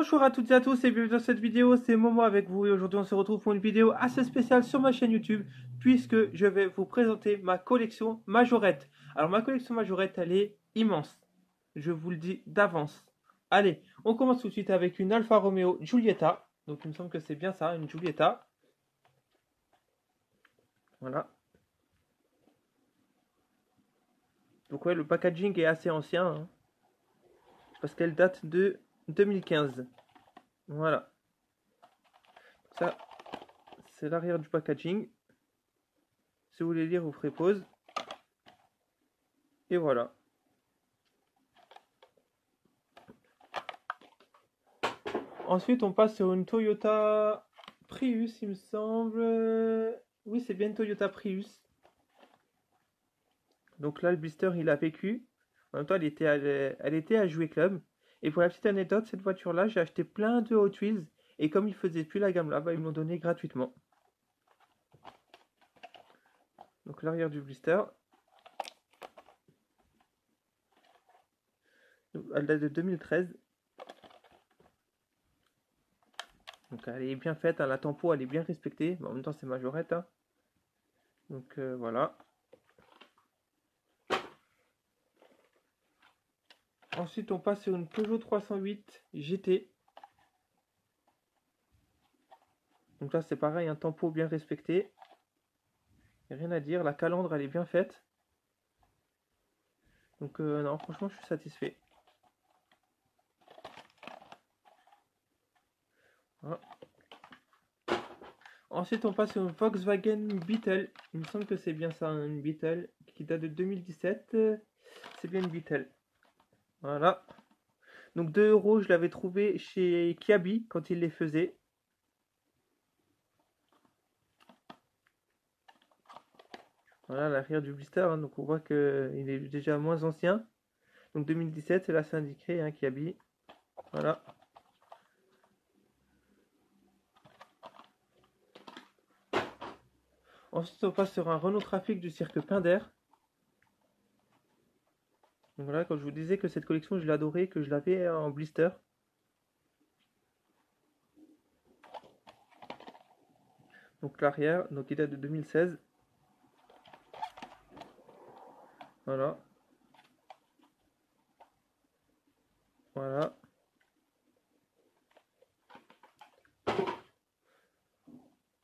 Bonjour à toutes et à tous et bienvenue dans cette vidéo, c'est Momo avec vous et aujourd'hui on se retrouve pour une vidéo assez spéciale sur ma chaîne YouTube puisque je vais vous présenter ma collection Majorette. Alors ma collection Majorette elle est immense, je vous le dis d'avance. Allez, on commence tout de suite avec une Alfa Romeo Giulietta, donc il me semble que c'est bien ça, une Giulietta. Voilà. Donc ouais, le packaging est assez ancien hein, parce qu'elle date de 2015. Voilà. Ça, c'est l'arrière du packaging. Si vous voulez lire, vous ferez pause. Et voilà. Ensuite, on passe sur une Toyota Prius, il me semble. Oui, c'est bien une Toyota Prius. Donc là, le blister, il a vécu. En même temps, elle était à Jouet Club. Et pour la petite anecdote, cette voiture-là, j'ai acheté plein de Hot Wheels. Et comme ils faisaient plus la gamme là, bah, ils m'ont donné gratuitement. Donc l'arrière du blister. Elle date de 2013. Donc elle est bien faite, hein, la tempo elle est bien respectée. Mais en même temps, c'est Majorette. Hein. Donc voilà. Ensuite, on passe sur une Peugeot 308 GT. Donc là, c'est pareil, un tempo bien respecté. Rien à dire, la calandre, elle est bien faite. Donc non, franchement, je suis satisfait. Voilà. Ensuite, on passe sur une Volkswagen Beetle. Il me semble que c'est bien ça, une Beetle qui date de 2017. C'est bien une Beetle. Voilà. Donc 2 €, je l'avais trouvé chez Kiabi quand il les faisait. Voilà l'arrière du blister, hein, donc on voit qu'il est déjà moins ancien. Donc 2017, c'est là c'est indiqué, hein, Kiabi. Voilà. Ensuite, on passe sur un Renault Trafic du cirque Pinder. Donc voilà, quand je vous disais que cette collection, je l'adorais, que je l'avais en blister. Donc l'arrière, donc il date de 2016. Voilà. Voilà.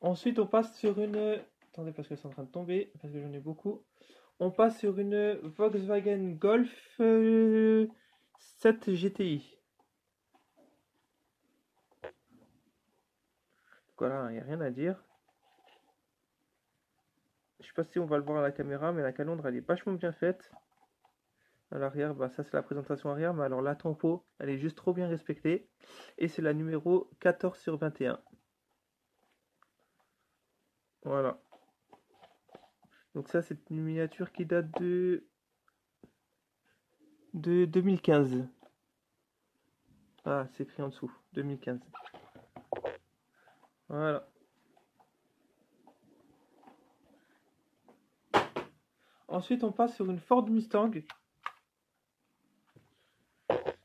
Ensuite, on passe sur une... Attendez, parce que c'est en train de tomber, parce que j'en ai beaucoup. On passe sur une Volkswagen Golf 7 GTI. Voilà, il n'y a rien à dire. Je sais pas si on va le voir à la caméra, mais la calandre, elle est vachement bien faite. À l'arrière, bah, ça c'est la présentation arrière, mais alors la tempo, elle est juste trop bien respectée. Et c'est la numéro 14 sur 21. Voilà. Donc ça, c'est une miniature qui date de 2015. Ah, c'est écrit en dessous, 2015. Voilà. Ensuite, on passe sur une Ford Mustang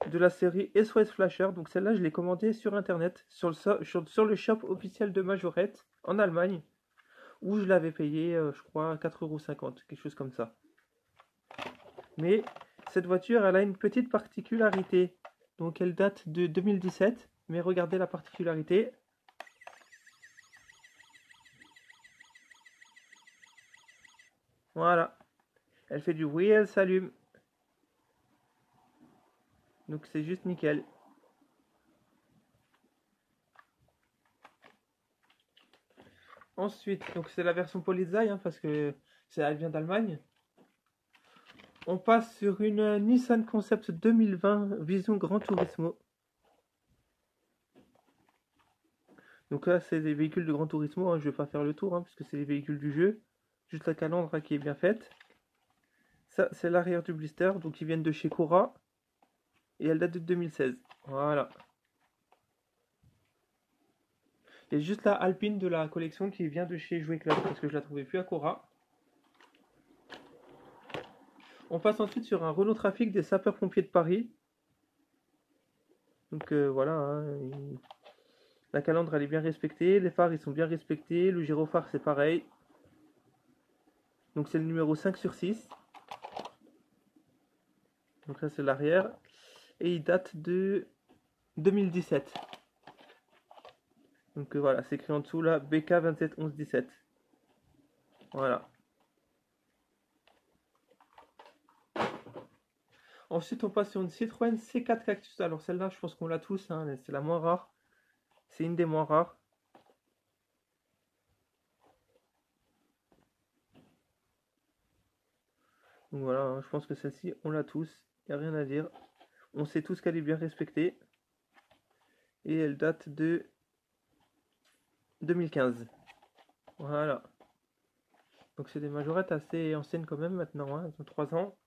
de la série SOS Flasher. Donc celle-là, je l'ai commandée sur internet, sur le shop officiel de Majorette en Allemagne, où je l'avais payé, je crois, 4,50 €, quelque chose comme ça. Mais cette voiture, elle a une petite particularité. Donc elle date de 2017, mais regardez la particularité. Voilà, elle fait du bruit et elle s'allume. Donc c'est juste nickel. Ensuite, donc c'est la version Polizei, hein, parce que elle vient d'Allemagne. On passe sur une Nissan Concept 2020 Vision Gran Turismo. Donc là, c'est des véhicules de Gran Turismo, hein, je vais pas faire le tour, hein, puisque c'est les véhicules du jeu. Juste la calandre hein, qui est bien faite. Ça, c'est l'arrière du blister, donc ils viennent de chez Cora. Et elle date de 2016. Voilà. Il y a juste la Alpine de la collection qui vient de chez Jouet Club, parce que je la trouvais plus à Cora. On passe ensuite sur un Renault Trafic des sapeurs-pompiers de Paris. Donc voilà, hein, la calandre elle est bien respectée, les phares ils sont bien respectés, le gyrophare c'est pareil. Donc c'est le numéro 5 sur 6. Donc là c'est l'arrière. Et il date de 2017. Donc voilà, c'est écrit en dessous là, BK 271117. Voilà. Ensuite on passe sur une Citroën C4 Cactus. Alors celle-là je pense qu'on l'a tous, hein, c'est la moins rare. C'est une des moins rares. Donc voilà, hein, je pense que celle-ci on l'a tous. Il n'y a rien à dire. On sait tous qu'elle est bien respectée. Et elle date de 2015. Voilà. Donc c'est des majorettes assez anciennes quand même maintenant, hein. Elles ont 3 ans.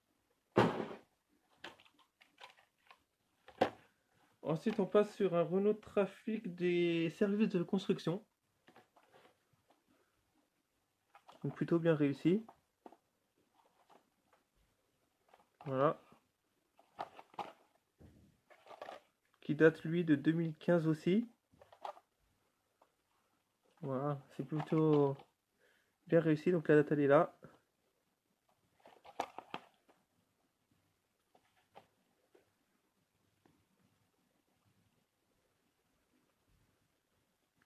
Ensuite on passe sur un Renault Trafic des services de construction. Donc plutôt bien réussi. Voilà. Qui date lui de 2015 aussi. Voilà, c'est plutôt bien réussi. Donc la date elle est là.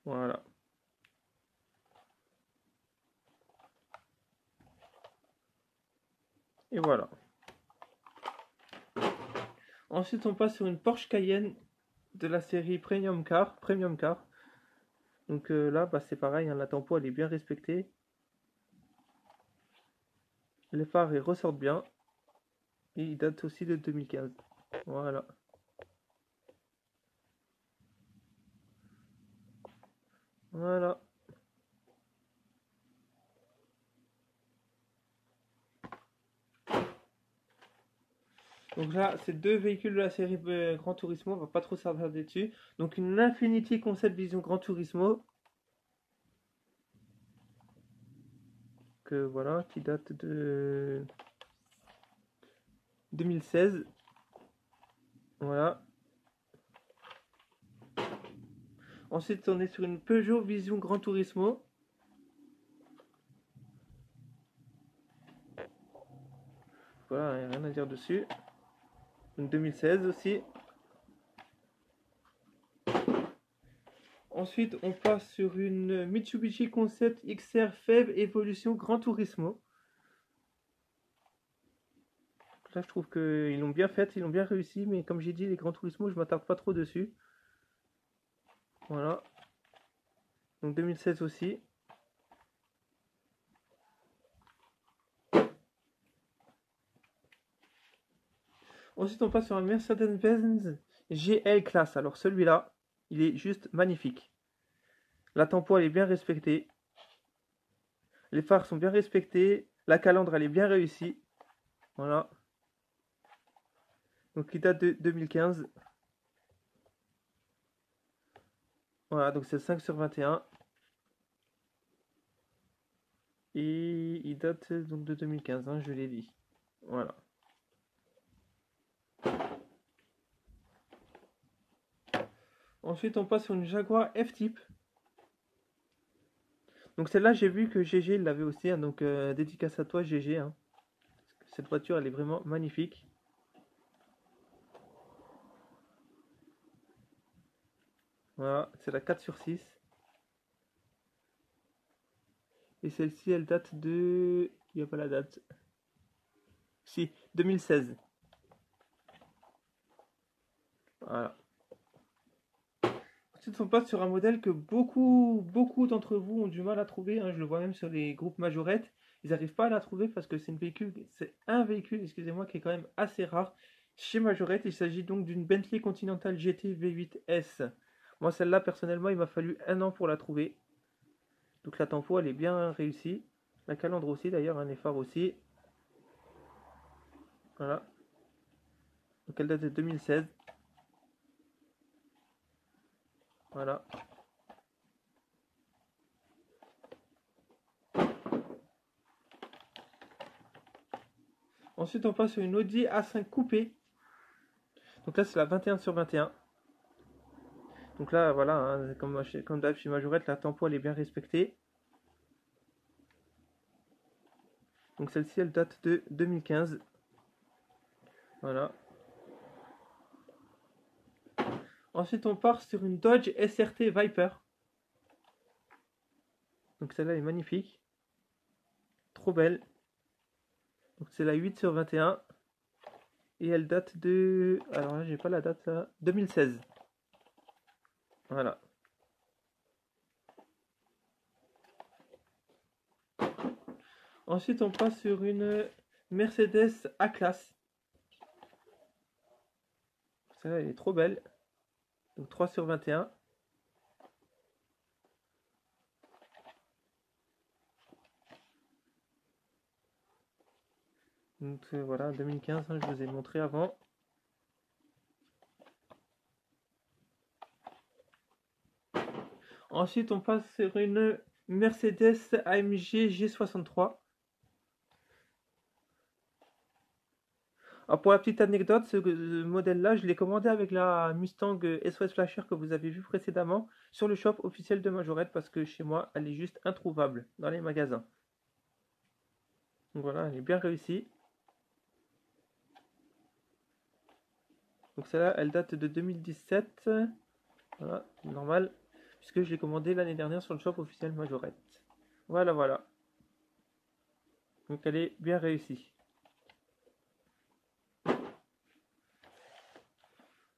Voilà. Et voilà. Ensuite on passe sur une Porsche Cayenne de la série Premium Car. Donc là bah, c'est pareil, hein, la tempo elle est bien respectée. Les phares ils ressortent bien. Et il date aussi de 2015. Voilà. Voilà. Donc là, c'est deux véhicules de la série Gran Turismo, on va pas trop s'attarder dessus. Donc une Infiniti Concept Vision Gran Turismo, que voilà, qui date de 2016. Voilà. Ensuite, on est sur une Peugeot Vision Gran Turismo. Voilà, il n'y a rien à dire dessus. Donc 2016 aussi. Ensuite, on passe sur une Mitsubishi Concept XR FEV Evolution Gran Turismo. Là, je trouve qu'ils l'ont bien fait, ils l'ont bien réussi, mais comme j'ai dit, les Gran Turismo, je m'attarde pas trop dessus. Voilà. Donc 2016 aussi. Ensuite, on passe sur un Mercedes-Benz GL Class. Alors celui-là, il est juste magnifique. La tempo, elle est bien respectée. Les phares sont bien respectés. La calandre, elle est bien réussie. Voilà. Donc il date de 2015. Voilà, donc c'est 5 sur 21. Et il date donc de 2015, hein, je l'ai dit. Voilà. Ensuite, on passe sur une Jaguar F-Type. Donc celle-là, j'ai vu que GG l'avait aussi, hein, donc dédicace à toi GG. Hein. Cette voiture, elle est vraiment magnifique. Voilà, c'est la 4 sur 6. Et celle-ci, elle date de... Il n'y a pas la date. Si, 2016. Voilà. Ensuite, on passe sur un modèle que beaucoup d'entre vous ont du mal à trouver. Hein, je le vois même sur les groupes majorettes. Ils n'arrivent pas à la trouver parce que c'est un véhicule, excusez-moi, qui est quand même assez rare. Chez Majorette, il s'agit donc d'une Bentley Continental GT V8S. Moi, celle-là, personnellement, il m'a fallu 1 an pour la trouver. Donc la tempo, elle est bien réussie. La calandre aussi, d'ailleurs, un effort aussi. Voilà. Donc elle date de 2016. Voilà. Ensuite, on passe sur une Audi A5 coupé. Donc là, c'est la 21 sur 21. Donc là, voilà, hein, comme d'hab chez Majorette, la tempo elle est bien respectée. Donc celle-ci, elle date de 2015. Voilà. Ensuite, on part sur une Dodge SRT Viper. Donc celle-là est magnifique. Trop belle. Donc c'est la 8 sur 21. Et elle date de... Alors là, j'ai pas la date là. 2016. Voilà. Ensuite, on passe sur une Mercedes A-Class. Celle-là, elle est trop belle. Donc 3 sur 21. Donc voilà, 2015, hein, je vous ai montré avant. Ensuite, on passe sur une Mercedes AMG G63. Alors pour la petite anecdote, ce modèle-là, je l'ai commandé avec la Mustang SOS Flasher que vous avez vu précédemment sur le shop officiel de Majorette parce que chez moi, elle est juste introuvable dans les magasins. Donc voilà, elle est bien réussie. Donc celle-là, elle date de 2017. Voilà, normal, puisque je l'ai commandé l'année dernière sur le shop officiel Majorette. Voilà, voilà. Donc elle est bien réussie.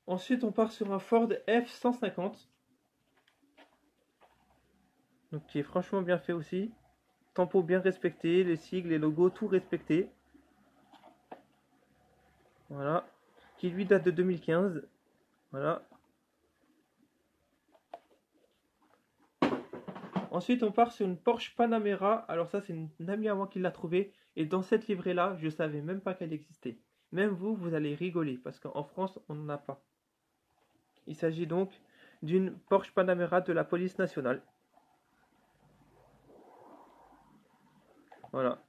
Ensuite, on part sur un Ford F-150. Donc qui est franchement bien fait aussi. Tempo bien respecté, les sigles, les logos, tout respecté. Voilà. Qui lui date de 2015. Voilà. Ensuite, on part sur une Porsche Panamera. Alors ça, c'est une amie à moi qui l'a trouvée. Et dans cette livrée-là, je savais même pas qu'elle existait. Même vous, vous allez rigoler parce qu'en France, on n'en a pas. Il s'agit donc d'une Porsche Panamera de la police nationale. Voilà.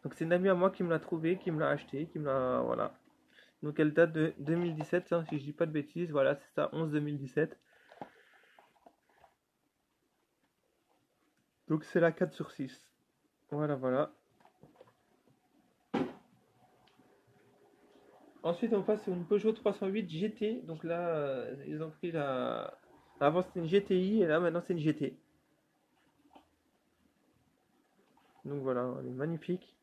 Donc c'est une amie à moi qui me l'a trouvé, qui me l'a acheté, qui me l'a... Voilà. Donc elle date de 2017, hein, si je dis pas de bêtises. Voilà, c'est ça, 11-2017. Donc c'est la 4 sur 6. Voilà, voilà. Ensuite, on passe sur une Peugeot 308 GT. Donc là, ils ont pris la... Avant c'était une GTI et là maintenant c'est une GT. Donc voilà, elle est magnifique.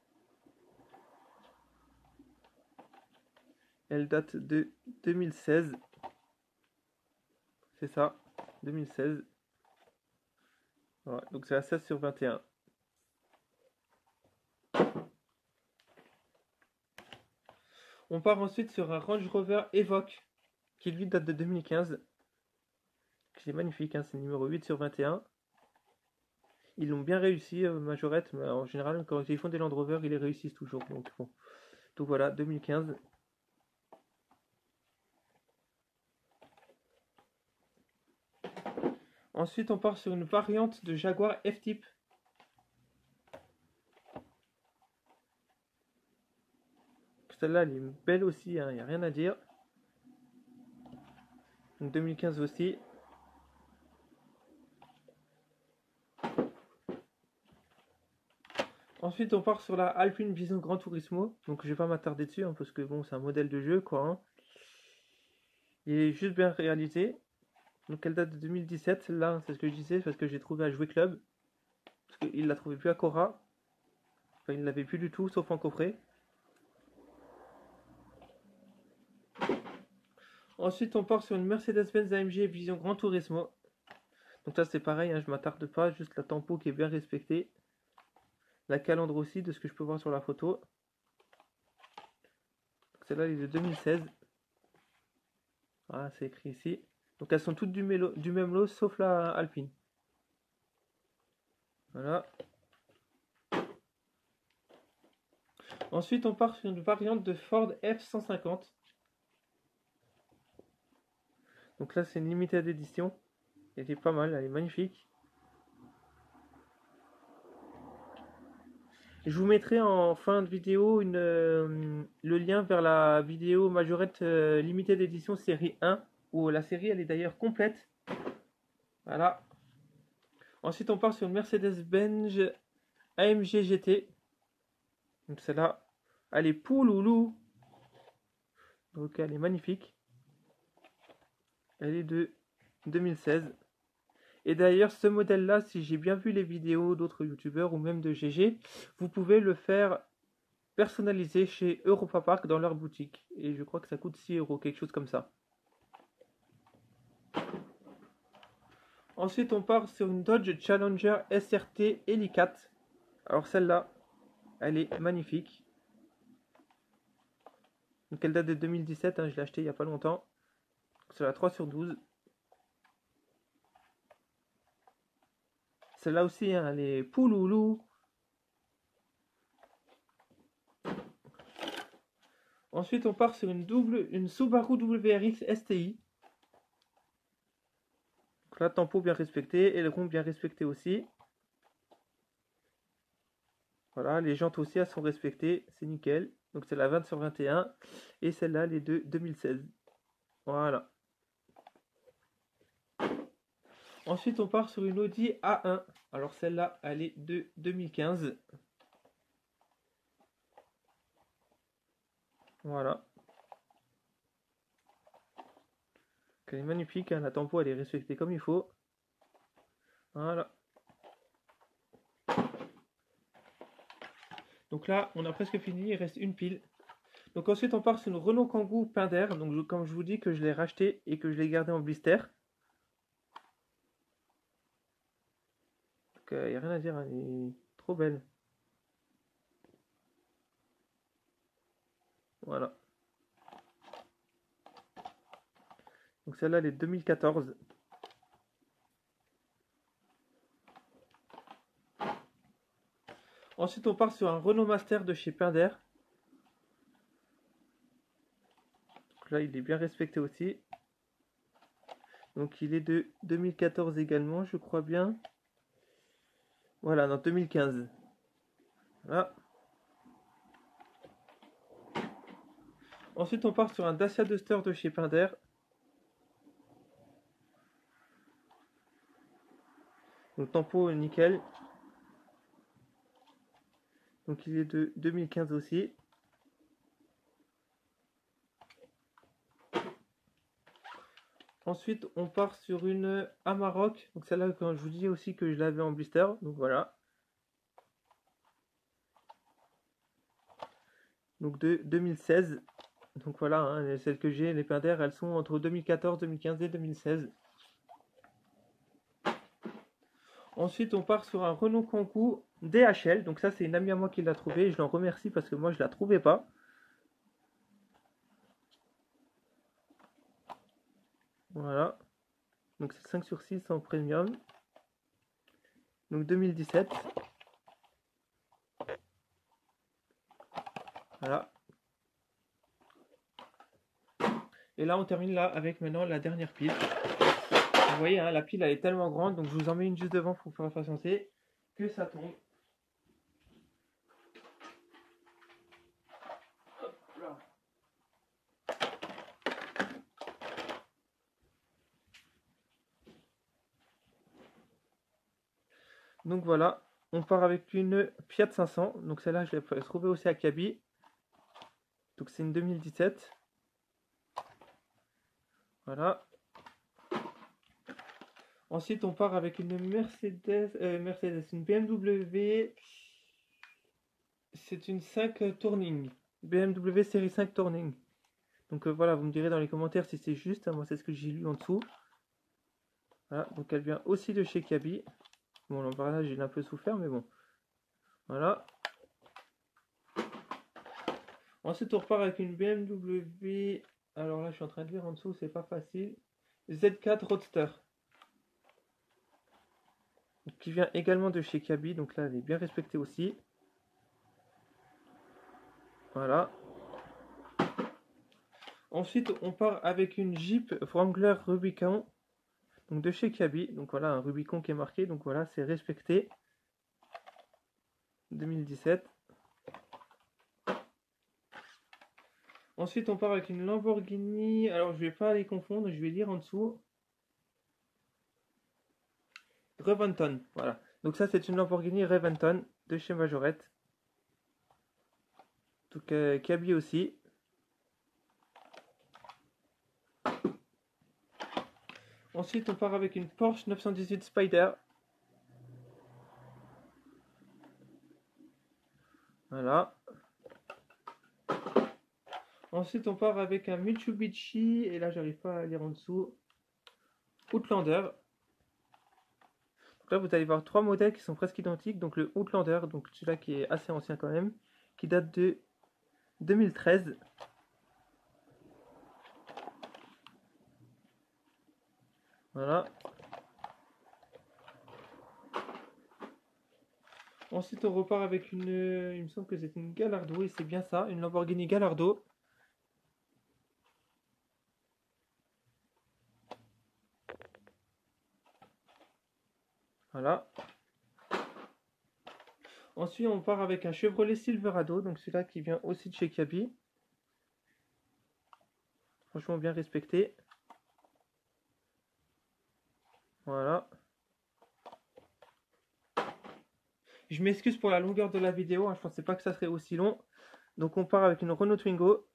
Elle date de 2016. C'est ça, 2016. Voilà, donc c'est la 16 sur 21. On part ensuite sur un Range Rover Evoque qui lui date de 2015. C'est magnifique, hein, c'est le numéro 8 sur 21. Ils l'ont bien réussi, Majorette, mais en général, quand ils font des Land Rover, ils les réussissent toujours. Donc, bon. Donc voilà, 2015. Ensuite, on part sur une variante de Jaguar F-Type. Celle-là, elle est belle aussi, il n'y a rien à dire. Donc 2015 aussi. Ensuite, on part sur la Alpine Vision Gran Turismo. Donc je vais pas m'attarder dessus, hein, parce que bon, c'est un modèle de jeu, quoi. Hein. Il est juste bien réalisé. Donc elle date de 2017, celle-là, c'est ce que je disais, parce que j'ai trouvé à Jouer Club. Parce qu'il l'a trouvé plus à Cora. Enfin, il ne l'avait plus du tout, sauf en coffret. Ensuite, on part sur une Mercedes-Benz AMG Vision Gran Turismo. Donc ça, c'est pareil, hein, je m'attarde pas, juste la tempo qui est bien respectée. La calandre aussi, de ce que je peux voir sur la photo. Celle-là, elle est de 2016. Voilà, c'est écrit ici. Donc elles sont toutes du même lot, sauf la Alpine. Voilà. Ensuite, on part sur une variante de Ford F-150. Donc là, c'est une limited edition. Elle est pas mal, elle est magnifique. Je vous mettrai en fin de vidéo le lien vers la vidéo Majorette Limited Edition série 1, où la série elle est d'ailleurs complète. Voilà. Ensuite, on part sur une Mercedes-Benz AMG GT. Donc celle-là, elle est pouloulou. Donc elle est magnifique. Elle est de 2016. Et d'ailleurs, ce modèle-là, si j'ai bien vu les vidéos d'autres youtubeurs ou même de GG, vous pouvez le faire personnaliser chez Europa Park dans leur boutique. Et je crois que ça coûte 6 euros, quelque chose comme ça. Ensuite, on part sur une Dodge Challenger SRT Hellcat. Alors celle-là, elle est magnifique. Donc elle date de 2017, hein, je l'ai acheté il n'y a pas longtemps. C'est la 3/12. Celle-là aussi, hein, elle est pouloulou. Ensuite, on part sur une Subaru WRX STI. Donc là, tempo bien respecté, aileron bien respecté aussi. Voilà, les jantes aussi, elles sont respectées, c'est nickel. Donc c'est la 20/21 et celle-là, elle est de 2016. Voilà. Ensuite, on part sur une Audi A1. Alors celle-là, elle est de 2015. Voilà. Elle est magnifique, hein, la tempo, elle est respectée comme il faut. Voilà. Donc là, on a presque fini, il reste une pile. Donc ensuite, on part sur une Renault Kangoo Pinder. Donc comme je vous dis que je l'ai racheté et que je l'ai gardé en blister. Donc il n'y a rien à dire, elle est trop belle. Voilà. Donc celle-là, elle est 2014. Ensuite, on part sur un Renault Master de chez Pinder. Donc là, il est bien respecté aussi. Donc il est de 2014 également, je crois bien. Voilà, non, 2015. Voilà. Ensuite, on part sur un Dacia Duster de chez Pinder. Donc tempo nickel. Donc il est de 2015 aussi. Ensuite, on part sur une Amarok. Donc celle-là, quand je vous dis aussi que je l'avais en blister. Donc voilà. Donc de 2016. Donc voilà, hein, celles que j'ai, les Pinder, elles sont entre 2014, 2015 et 2016. Ensuite, on part sur un Renault Kangoo DHL. Donc ça, c'est une amie à moi qui l'a trouvé. Je l'en remercie parce que moi, je la trouvais pas. Voilà. Donc c'est 5/6 en premium. Donc 2017. Voilà. Et là, on termine là avec maintenant la dernière pile. Vous voyez, hein, la pile, elle est tellement grande. Donc je vous en mets une juste devant pour faire patienter que ça tombe. Donc voilà, on part avec une Fiat 500. Donc celle-là, je l'ai trouvée aussi à Kaby. Donc c'est une 2017. Voilà. Ensuite, on part avec une une BMW. C'est une 5 Touring. BMW série 5 Touring. Donc voilà, vous me direz dans les commentaires si c'est juste. Hein, moi, c'est ce que j'ai lu en dessous. Voilà, donc elle vient aussi de chez Kaby. Bon, l'emballage, j'ai un peu souffert, mais bon. Voilà. Ensuite, on repart avec une BMW. Alors là, je suis en train de lire en dessous, c'est pas facile. Z4 Roadster. Qui vient également de chez Kaby. Donc là, elle est bien respectée aussi. Voilà. Ensuite, on part avec une Jeep Wrangler Rubicon. Donc de chez Kaby. Donc voilà, un Rubicon qui est marqué. Donc voilà, c'est respecté. 2017. Ensuite, on part avec une Lamborghini. Alors, je vais pas les confondre, je vais lire en dessous. Reventon, voilà. Donc ça, c'est une Lamborghini Reventon de chez Majorette. Donc qui est habillée aussi. Ensuite, on part avec une Porsche 918 Spider. Voilà. Ensuite, on part avec un Mitsubishi, et là, j'arrive pas à lire en dessous, Outlander. Donc là, vous allez voir trois modèles qui sont presque identiques. Donc le Outlander, donc celui-là qui est assez ancien quand même, qui date de 2013. Voilà. Ensuite, on repart avec une, il me semble que c'est une Gallardo, et c'est bien ça, une Lamborghini Gallardo. Voilà. Ensuite, on part avec un Chevrolet Silverado, donc celui-là qui vient aussi de chez Kiabi. Franchement bien respecté. Voilà. Je m'excuse pour la longueur de la vidéo, hein, je pensais pas que ça serait aussi long. Donc on part avec une Renault Twingo.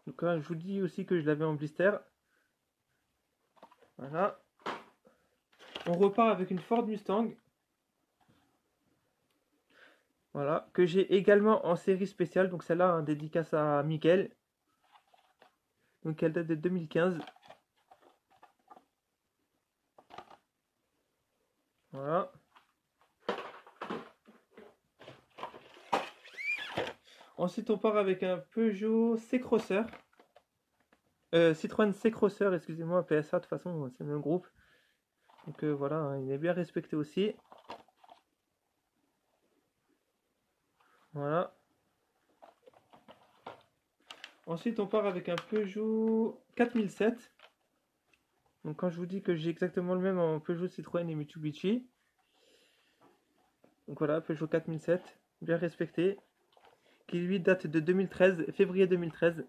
Donc là, je vous dis aussi que je l'avais en blister. Voilà. On repart avec une Ford Mustang. Voilà. Que j'ai également en série spéciale. Donc celle-là, un dédicace à Miguel. Donc elle date de 2015. Voilà. Ensuite, on part avec un Peugeot C-Crosser. Citroën C-Crosser, excusez-moi, PSA, de toute façon, c'est le même groupe. Donc voilà, hein, il est bien respecté aussi. Voilà. Ensuite, on part avec un Peugeot 4007. Donc quand je vous dis que j'ai exactement le même en Peugeot, Citroën et Mitsubishi. Donc voilà, Peugeot 4007, bien respecté. Qui lui date de 2013, février 2013.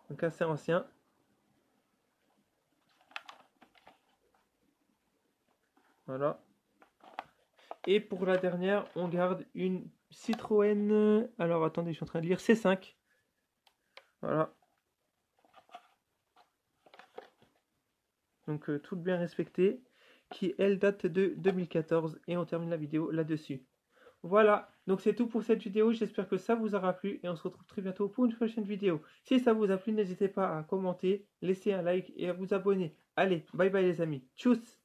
Donc assez ancien. Voilà. Et pour la dernière, on garde une Citroën. Alors attendez, je suis en train de lire C5. Voilà. Donc toute bien respectée. Qui elle date de 2014. Et on termine la vidéo là-dessus. Voilà, donc c'est tout pour cette vidéo, j'espère que ça vous aura plu et on se retrouve très bientôt pour une prochaine vidéo. Si ça vous a plu, n'hésitez pas à commenter, laisser un like et à vous abonner. Allez, bye bye les amis, tchuss!